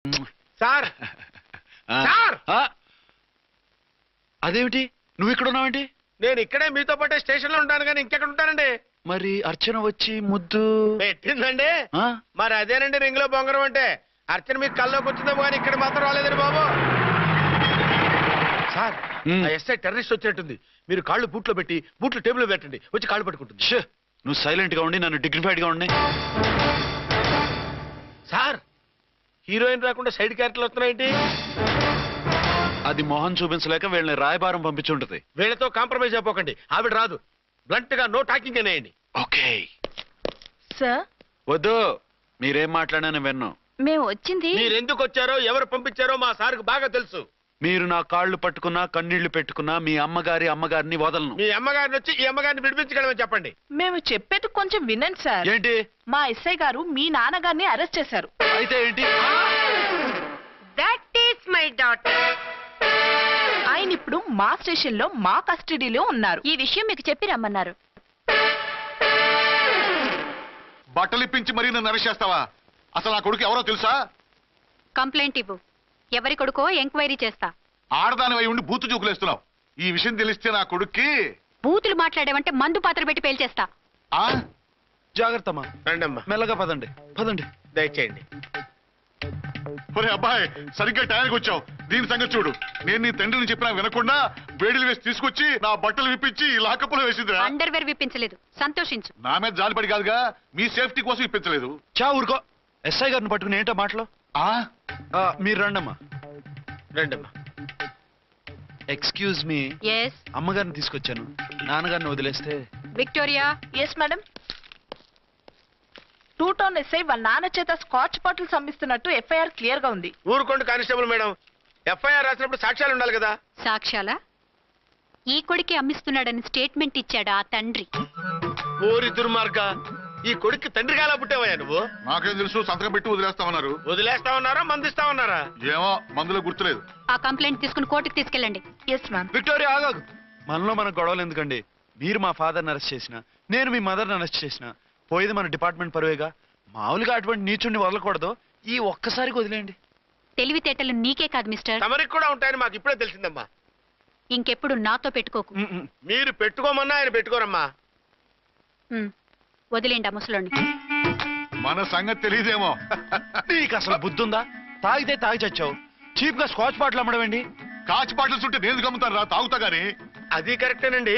Sir sir అదేమిటి నువ్వు ఇక్కడ ఉన్నావేంటి? నేను ఇక్కడే మీతో పాటే స్టేషన్ లో ఉంటాను కానీ ఇంకెక్కడ ఉంటానండి. మరి అర్చన వచ్చి ముద్దు పెట్టిందండి. మరి అదేనండి రింగ్ లో బొంగరం అంటే. అర్చన మీకు కల్లోకి వచ్చిందేమో కానీ ఇక్కడ మాత్రం రాలేదండి బాబు. సార్ ఎస్ఐ టెర్రరిస్ట్ వచ్చినట్టుంది. మీరు కాళ్ళు బూట్లో పెట్టి బూట్లు టేబుల్ పెట్టండి, వచ్చి కాళ్ళు పట్టుకుంటుంది. నువ్వు సైలెంట్ గా ఉండి నన్ను డిగ్నిఫైడ్ గా ఉండి. సార్ హీరోయిన్ రాకుండా సైడ్ క్యారెక్టర్లు వస్తున్నాయేంటి? అది మొహం చూపించలేక వీళ్ళని రాయబారం పంపించుంటది. వీళ్ళతో కాంప్రమైజ్ అయిపోకండి. ఆవిడ రాదు. బ్లంట్ గా నో టాకింగ్ అనేయండి. Okay sir. వద్దు, మీరేం మాట్లాడానని విన్ను. మేము వచ్చింది మీరెందుకు వచ్చారో ఎవరు పంపించారో మా సార్కు బాగా తెలుసు. మీరు నా కాళ్ళు పట్టుకున్నా కన్నీళ్లు పెట్టుకున్నా మీ అమ్మగారిని వదలను. మీ అమ్మగారిని వచ్చి ఈ అమ్మగారిని విడిపించగలమని చెప్పండి. మేము చెప్పేది కొంచెం వినండి సార్. ఏంటి? మా ఎస్ఐ గారు మీ నాన్నగారిని అరెస్ట్ చేశారు. అయితే ఏంటి? That is my daughter. ఆయన ఇప్పుడు మా స్టేషన్ లో మా కస్టడీలో ఉన్నారు. ఈ విషయం మీకు చెప్పి రమ్మన్నారు. బట్టలు ఇప్పించి మరీ నన్ను అరెస్ట్ చేస్తావా? అసలు నా కొడుకు ఎవరో తెలుసా? కంప్లైంట్ ఇవ్వు. ఎవరి కొడుకో ఎంక్వైరీ చేస్తా. ఆడదాని అయి ఉండి బూతు చూకులేస్తున్నావు. ఈ విషయం తెలిస్తే నా కొడుక్కి బూతులు మాట్లాడేవంటే మందు పాత్ర పెట్టి పేల్చేస్తా. జాగ్రత్తమ్మా. రండమ్మా. మెల్లగా పదండి పదండి. దయచేయండి. ఒరే అబ్బాయి, సరిగ్గా టైంకి వచ్చావు. దీని సంగతి చూడు. నేను నీ తండ్రిని చెప్పినా వినకుండా వేడిలు వేసి తీసుకొచ్చి నా బట్టలు విప్పించి లాకప్పులో వేసిందిరా. అండర్వేర్ విప్పించలేదు, సంతోషించు. నా మీద జాలిపడి కాదుగా, మీ సేఫ్టీ కోసం ఇప్పించలేదు. చా ఊరుకో. ఎస్ఐ గారిని పట్టుకుని ఏంటో మాటలు. మీరు రండమ్మా. రండమ్మా. Excuse me. ఎస్. అమ్మగారిని తీసుకొచ్చాను. నాన్నగారిని వదిలేస్తే. Victoria. Yes madam. 2 town SI వాళ్ళ నాన్న చేత స్కాచ్ బాటిల్స్ అమ్మిస్తున్నట్టు ఎఫ్ఐఆర్ క్లియర్ గా ఉంది. ఊరుకోండి కానిస్టేబుల్ మేడం. ఎఫ్ఐఆర్ రాసినప్పుడు సాక్ష్యాలు ఉండాలి కదా. సాక్ష్యాలా? ఈ కొడుకే అమ్మిస్తున్నాడని స్టేట్మెంట్ ఇచ్చాడు ఆ తండ్రి. ఓరి దుర్మార్గ. ఈ కొడుక్కి తండ్రిగా ఎలా పుట్టావయ్యా నువ్వు? నాకేం తెలుసు, సంతకం పెట్టి వదిలేస్తామన్నారు. వదిలేస్తామన్నారా మందిస్తామన్నారా? ఏమో, మందులో గుర్తులేదు. ఆ కంప్లైంట్ తీసుకుని కోర్టుకు తీసుకెళ్ళండి. Yes ma'am. విక్టోరియా ఆగాగు. మనలో మన గొడవలు ఎందుకండి? మీరు మా ఫాదర్ని అరెస్ట్ చేసిన, నేను మీ మదర్ని అరెస్ట్ చేసిన, పోయేది మన డిపార్ట్మెంట్ పరువేగా. మామూలుగా అటువంటి నీచుడిని వదలకూడదు. ఈ ఒక్కసారికి వదిలేయండి. తెలివితేటలు నీకే కాదు మిస్టర్, తమరికి కూడా ఉంటాయని మాకు ఇప్పుడే తెలిసిందమ్మా. ఇంకెప్పుడు నాతో పెట్టుకోకు. మీరు పెట్టుకోమన్నా ఆయన పెట్టుకోరమ్మా. వదిలేండి ఆ ముసలోని. మన సంగతి తెలియదేమో. నీకు అసలు బుద్ధుందా? తాగితే తాగి చచ్చావు. చీప్ గా స్కాచ్ బాటిల్ అమ్మడమేంటి? కాచి బాటిల్స్ ఉంటే నేను గమ్ముతాను రా, తాగుతా గానీ. అది కరెక్టేనండి.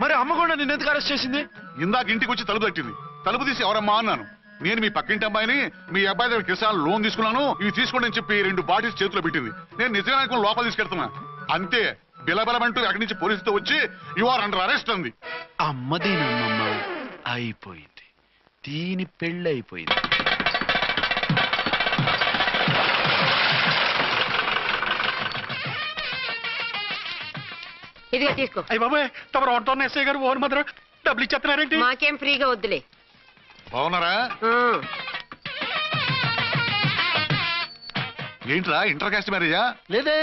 మరి అమ్మ కూడా నిన్ను ఎందుకు అరెస్ట్ చేసింది? ఇందాక ఇంటికి వచ్చి తలుపు తట్టింది. తలుపు తీసి ఎవరమ్మా అన్నాను. నేను మీ పక్కింటి అమ్మాయిని, మీ అబ్బాయి దగ్గర కిసాన్ లోన్ తీసుకున్నాను, ఇవి తీసుకోండి అని చెప్పి 2 బాటిల్స్ చేతిలో పెట్టింది. నేను నిజంగా అనుకుని లోపల తీసుకెళ్తున్నా. అంతే, బిలబలమంటూ అక్కడి నుంచి పోలీసుతో వచ్చి యు ఆర్ అండర్ అరెస్ట్ అంది. అమ్మదీనమ్మమ్మ అయిపోయింది. దీని పెళ్ళి అయిపోయింది. ఇదిగా తీసుకో. అయ్య బాబాయ్, తమరు ఆటోన్న ఎస్ఐ గారు ఓన్ మాత్రం డబ్బులు ఇచ్చేస్తున్నారేంటి? మాకేం ఫ్రీగా వద్దులే. బాగున్నారా? ఏంట్రా, ఇంటర్ కాస్ట్ మ్యారేజా? లేదే.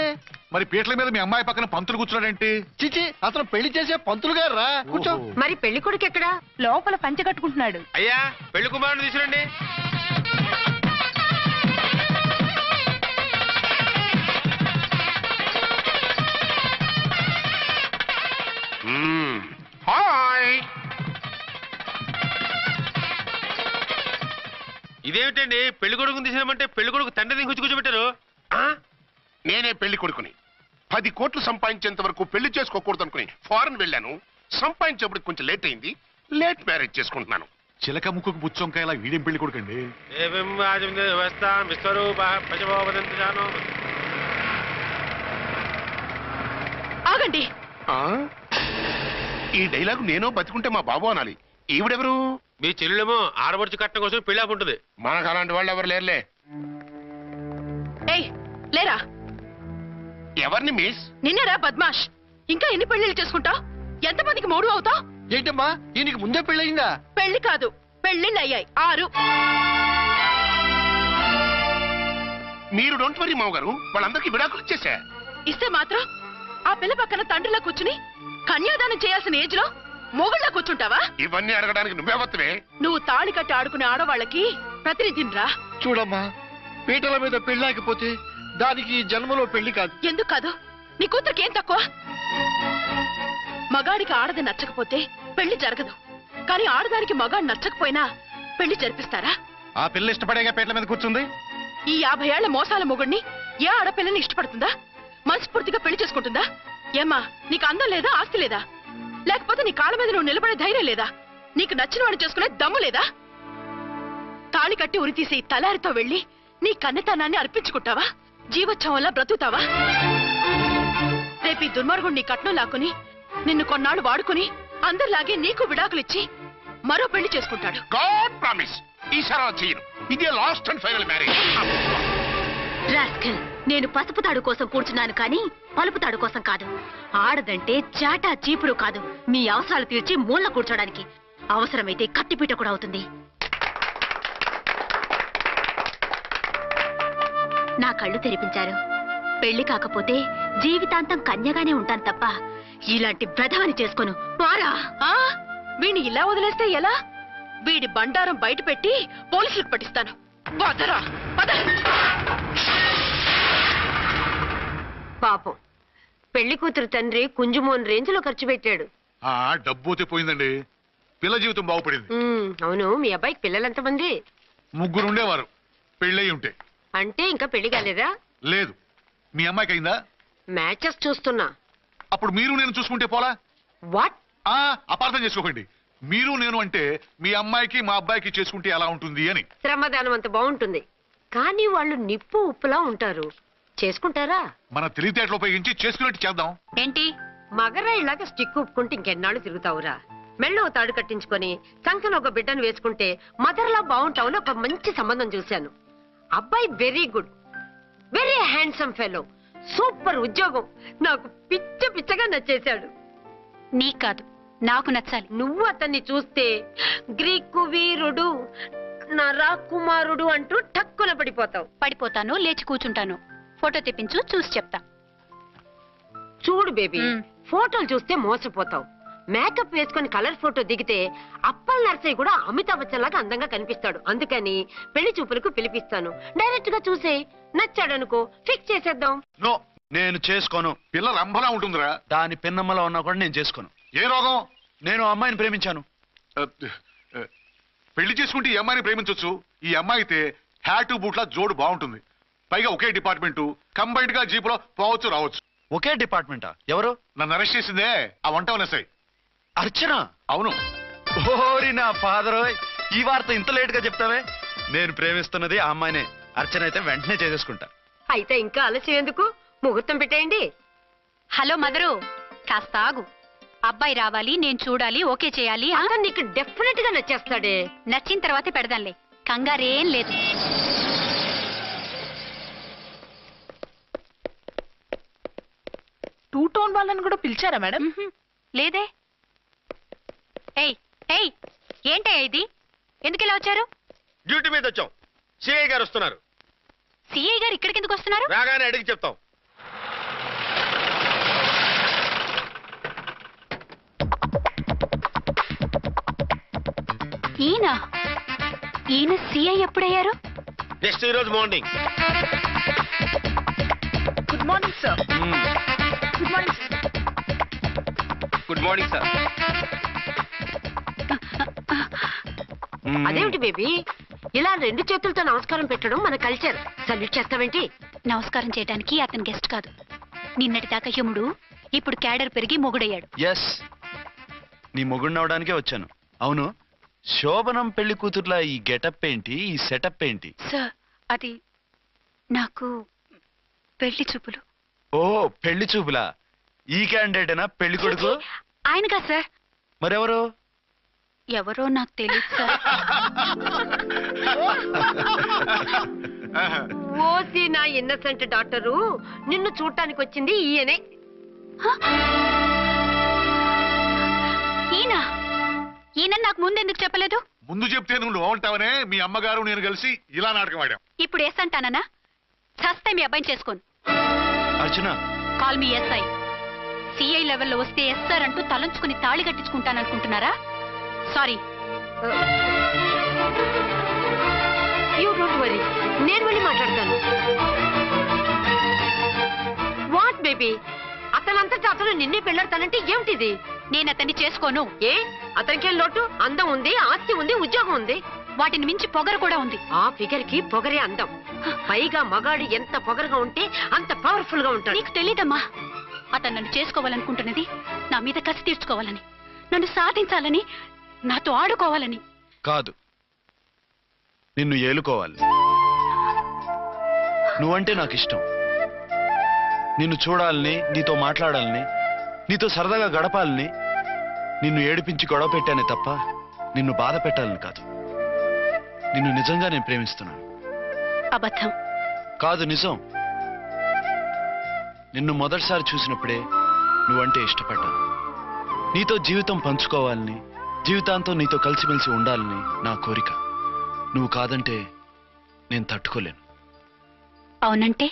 మరి పీటల మీద మీ అమ్మాయి పక్కన పంతులు కూర్చున్నాడేంటి? చిచి, అతను పెళ్లి చేసే పంతులు గారు రా. కూర్చో. మరి పెళ్లి కొడుకు ఎక్కడా? లోపల పంచె కట్టుకుంటున్నాడు. అయ్యా, పెళ్లి కుమారుని తీసుకురండి. హాయ్. ఇదేమిటండి, పెళ్లి కొడుకుని తీసినామంటే పెళ్లి కొడుకు తండ్రిని కూర్చోబెట్టారు. నేనే పెళ్లి కొడుకుని. 10 కోట్లు సంపాదించేంత వరకు పెళ్లి చేసుకోకూడదు అనుకుని ఫారెన్ వెళ్ళాను. సంపాదించేప్పుడు కొంచెం లేట్ అయింది. లేట్ మ్యారేజ్ చేసుకుంటున్నాను. చిలక ముక్కుకు బుచ్చొంకాయలా వీడేం పెళ్లి కొడుకండి? ఆగండి. ఈ డైలాగ్ నేనో బతికుంటే మా బాబు అనాలి. ఈవిడెవరు? మీ చెల్లెమో ఆడబడుచు కట్టడం కోసం పెళ్లి ఆపుంటుంది. మనకు అలాంటి వాళ్ళు ఎవరు లేరులే. ఏయ్ లేరా. ఎవరిని మిస్? నిన్నరా బద్మాష్. ఇంకా ఎన్ని పెళ్లిళ్ళు చేసుకుంటావు? ఎంతమందికి మూడు అవుతావు? ఏంటమ్మా, ఈయనకి ముందే పెళ్ళయిందా? పెళ్లి కాదు, పెళ్లిళ్ళు అయ్యాయి 6. మీరు డోంట్ వరీ మావ గారు, వాళ్ళందరికీ విడాకులు ఇచ్చేసా. ఇస్తే మాత్రం ఆ పిల్ల పక్కన తండ్రిలా కూర్చుని కన్యాదానం చేయాల్సిన ఏజ్ లో మొగుళ్ళ కూర్చుంటావా? ఇవన్నీ అడగడానికి నువ్వే వత్తవే. నువ్వు తాళి కట్టి ఆడుకునే ఆడవాళ్ళకి ప్రతినిధినిరా. చూడమ్మా, పీటల మీద పెళ్ళాకపోతే దానికి ఈ జన్మలో పెళ్లి కాదు. ఎందుకు కాదు? నీ కూతురికి ఏం తక్కువ? మగాడికి ఆడది నచ్చకపోతే పెళ్లి జరగదు, కానీ ఆడదానికి మగాడు నచ్చకపోయినా పెళ్లి జరిపిస్తారా? ఆ పిల్ల ఇష్టపడేగా పీటల మీద కూర్చుంది. ఈ 50 ఏళ్ల మోసాల మొగుడిని ఏ ఆడపిల్లని ఇష్టపడుతుందా? మనస్ఫూర్తిగా పెళ్లి చేసుకుంటుందా? ఏమ్మా, నీకు అందం లేదా, ఆస్తి లేదా? లేకపోతే నీ కాళ్ళ మీద నువ్వు నిలబడే ధైర్యం లేదా? నీకు నచ్చిన వాడిని చేసుకునే దమ్ము లేదా? తాళి కట్టి ఉరితీసే ఈ తలారితో వెళ్లి నీ కన్నెతనాన్ని అర్పించుకుంటావా? జీవోత్సవంలా బ్రతుకుతావా? రేపు ఈ దుర్మార్గుడు నీ కట్నం లాక్కుని నిన్ను కొన్నాళ్ళు వాడుకుని అందరిలాగే నీకు విడాకులిచ్చి మరో పెళ్లి చేసుకుంటాడు. గాడ్ ప్రామిస్, ఈసారి అలా చేయను. ఇదే last and final marriage. Rascal, నేను పసుపు తాడు కోసం కూర్చున్నాను కానీ పలుపు తాడు కోసం కాదు. ఆడదంటే చాటా చీపురు కాదు, మీ అవసరాలు తీర్చి మూల కూర్చోడానికి. అవసరమైతే కత్తిపీట కూడా అవుతుంది. నా కళ్ళు తెరిపించారు. పెళ్లి కాకపోతే జీవితాంతం కన్యగానే ఉంటాను తప్ప ఇలాంటి బ్రధవని చేసుకోను. పోరా! వీణ్ణి ఇలా వదిలేస్తే ఎలా? వీడి బండారం బయట పెట్టి పోలీసులకు పట్టిస్తాను. వదరా, వద. పాపం పెళ్లి కూతురు తండ్రి కుంజుమోన్ రేంజ్ లో ఖర్చు పెట్టాడు. ఆ డబ్బు పోతే పోయిందండి, పిల్ల జీవితం బాగుపడింది. అవును, మీ అబ్బాయికి పిల్లలెంతమంది? 3 ఉండేవారు, పెళ్ళయి ఉంటే. అంటే ఇంకా పెళ్లి కాలేదా? లేదు. మీ అమ్మాయికి అయిందా? మ్యాచెస్ చూస్తున్నా. అప్పుడు మీరు నేను చూసుకుంటే పోలా? వాట్? అపార్థం చేసుకోకండి. మీరు నేను అంటే మీ అమ్మాయికి మా అబ్బాయికి చేసుకుంటే ఎలా ఉంటుంది అని. శ్రమదానం అంత బాగుంటుంది, కానీ వాళ్ళు నిప్పు ఉప్పులా ఉంటారు. చేసుకుంటారా? మన తెలివితేటలు ఉపయోగించి చేసుకున్నట్టు చేద్దాం. ఏంటి? మగరాయిలాగా స్టిక్ ఉప్పుకుంటే ఇంకెన్నాళ్ళు తిరుగుతావురా? మెళ్ళో తాడు కట్టించుకొని సంఖ్యలో ఒక బిడ్డను వేసుకుంటే మదర్లా బాగుంటావుని ఒక మంచి సంబంధం చూశాను. అబ్బాయి very good, very handsome fellow, super ఉద్యోగం. నాకు పిచ్చగా నచ్చేశాడు. నీకు కాదు, నాకు నచ్చాలి. నువ్వు అతన్ని చూస్తే గ్రీకు వీరుడు, నా రాకుమారుడు అంటూ టక్కున పడిపోతావు. పడిపోతాను, లేచి కూర్చుంటాను. ఫోటో తెప్పించు, చూసి చెప్తా. చూడు బేబీ, ఫోటోలు చూస్తే మోసపోతావు. మేకప్ వేసుకొని కలర్ ఫోటో దిగితే అప్పల్ నర్సయ్య కూడా అమితాబ్ బచ్చన్ లాగా అందంగా కనిపిస్తాడు. అందుకని పెళ్లి చూపులకు పిలిపిస్తాను. డైరెక్ట్ గా చూసే నచ్చాడనుకో, ఫిక్స్ చేసేద్దాం. నో, నేను చేసుకోను. పిల్ల రంభలా ఉంటుందిరా. దాని పిన్నమ్మలో ఉన్నా కూడా నేను చేసుకోను. ఏ రోగం? నేను అమ్మాయిని ప్రేమించాను. పెళ్లి చేసుకుంటే ఈ అమ్మాయిని ప్రేమించవచ్చు. ఈ అమ్మాయి అయితే హ్యాటు బూట్ల జోడు బాగుంటుంది. పైగా ఒకే డిపార్ట్మెంట్, కంబైన్డ్ గా జీపులో పోవచ్చు రావచ్చు. ఒకే డిపార్ట్మెంటా? ఎవరు? నన్ను అరెస్ట్ చేసిందే ఆ వంట వనసాయి. అర్చన? అవును. ఓరి నా ఫాదర్, ఈ వార్త ఇంత లేట్ గా చెప్తావే. నేను ప్రేమిస్తున్నది ఆ అమ్మాయినే. అర్చన అయితే వెంటనే చేసేసుకుంటా. అయితే ఇంకా ఆలస్యం ఎందుకు? ముహూర్తం పెట్టేయండి. హలో మదరు, కాస్త ఆగు. అబ్బాయి రావాలి, నేను చూడాలి, ఓకే చేయాలి. అతను నీకు డెఫినెట్ గా నచ్చేస్తాడే. నచ్చిన తర్వాతే పెడదాంలే, కంగారేం లేదు. టూ టోన్ వాళ్ళని కూడా పిలిచారా మేడం? లేదే. ఏయ్ ఏయ్, ఏంటయ్యా ఇది? ఎందుకు ఇలా వచ్చారు? డ్యూటీ మీద వచ్చాం. సిఐ గారు వస్తున్నారు. సిఐ గారు ఇక్కడికి ఎందుకు వస్తున్నారు? రాగానే అడిగి చెప్తాం. ఈయన సిఐ ఎప్పుడయ్యారు? నెక్స్ట్ ఈ రోజు morning. Good morning sir. Good morning. Good morning sir. అదేమిటి బేబీ, ఇలా 2 చేతులతో నమస్కారం పెట్టడం మన కల్చర్. సల్యూట్ చేస్తావేంటి? నమస్కారం చేయడానికి అతను గెస్ట్ కాదు. నిన్నటి దాకా యముడు, ఇప్పుడు క్యాడర్ పెరిగి మొగుడయ్యాడు. ఎస్, నీ మొగుడినవడానికే వచ్చాను. అవును, శోభనం పెళ్లి కూతుర్లా ఈ గెటప్ ఏంటి, ఈ సెటప్ ఏంటి? సార్, అది నాకు పెళ్లి చూపులు. ఓ, పెళ్లి చూపులా? ఈ క్యాండిడేటేనా పెళ్లి కొడుకు? ఆయనగా సార్. మరెవరు? ఎవరో నాకు తెలియదు సార్. ఓసి నా ఇన్నసెంట్ డాక్టరు, నిన్ను చూడటానికి వచ్చింది ఈయనే. ఈయన నాకు ముందెందుకు చెప్పలేదు? ముందు చెప్తే నువ్వు బాగుంటావనే మీ అమ్మగారు నేను కలిసి ఇలా నాటకం ఆడాం. ఇప్పుడు ఎస్ అంటానా? చస్తే మీ అబ్బాయిని చేసుకోను. అర్చన, కాల్ మీ ఎస్ఐ. సిఐ లెవెల్లో వస్తే ఎస్ఆర్ అంటూ తలంచుకుని తాళి కట్టించుకుంటాననుకుంటున్నారా? సారీ. యూ డోంట్ వరీ, నేను వెళ్ళి మాట్లాడతాను. వాట్ బేబీ, అతనంతటా అతను నిన్నే పెళ్ళాడతానంటే ఏమిటిది? నేను అతన్ని చేసుకోను. ఏ అతనికేం లోటు? అందం ఉంది, ఆస్తి ఉంది, ఉద్యోగం ఉంది. వాటిని మించి పొగరు కూడా ఉంది. ఆ ఫిగర్ కి పొగరే అందం. పైగా మగాడు ఎంత పొగరుగా ఉంటే అంత పవర్ఫుల్ గా ఉంటాడు. నీకు తెలీదమ్మా, అతను నన్ను చేసుకోవాలనుకుంటున్నది నా మీద కసి తీర్చుకోవాలని, నన్ను సాధించాలని, నాతో ఆడుకోవాలని కాదు, నిన్ను ఏలుకోవాలి. నువ్వంటే నాకు ఇష్టం. నిన్ను చూడాలని, నీతో మాట్లాడాలని, నీతో సరదాగా గడపాలని, నిన్ను ఏడిపించి గొడవ పెట్టానే తప్ప నిన్ను బాధ పెట్టాలని కాదు. నిన్ను నిజంగా నేను ప్రేమిస్తున్నాను. అబద్ధం. కాదు, నిజం. నిన్ను మొదటిసారి చూసినప్పుడే నువ్వంటే ఇష్టపడ్డాను. నీతో జీవితం పంచుకోవాలని, జీవితాంతం నీతో కలిసిమెలిసి ఉండాలని నా కోరిక. నువ్వు కాదంటే నేను తట్టుకోలేను. అవునంటే